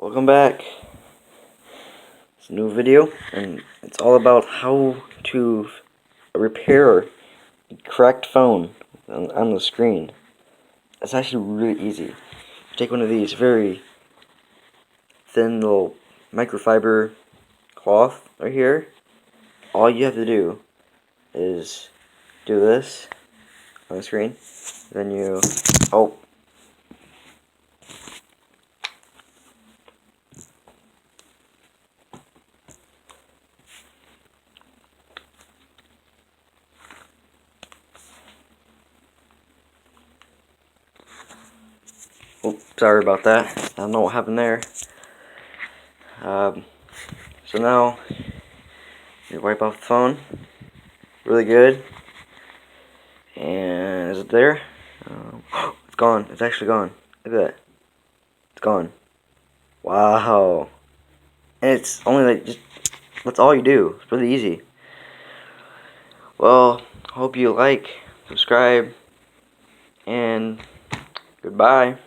Welcome back. It's a new video, and it's all about how to repair the cracked phone on the screen. It's actually really easy. You take one of these very thin little microfiber cloth right here. All you have to do is do this on the screen. Then you sorry about that. I don't know what happened there. So now you wipe off the phone really good. And is it there? It's gone. It's actually gone. Look at that. It's gone. Wow. And it's only that's all you do. It's really easy. Well, hope you like, subscribe, and goodbye.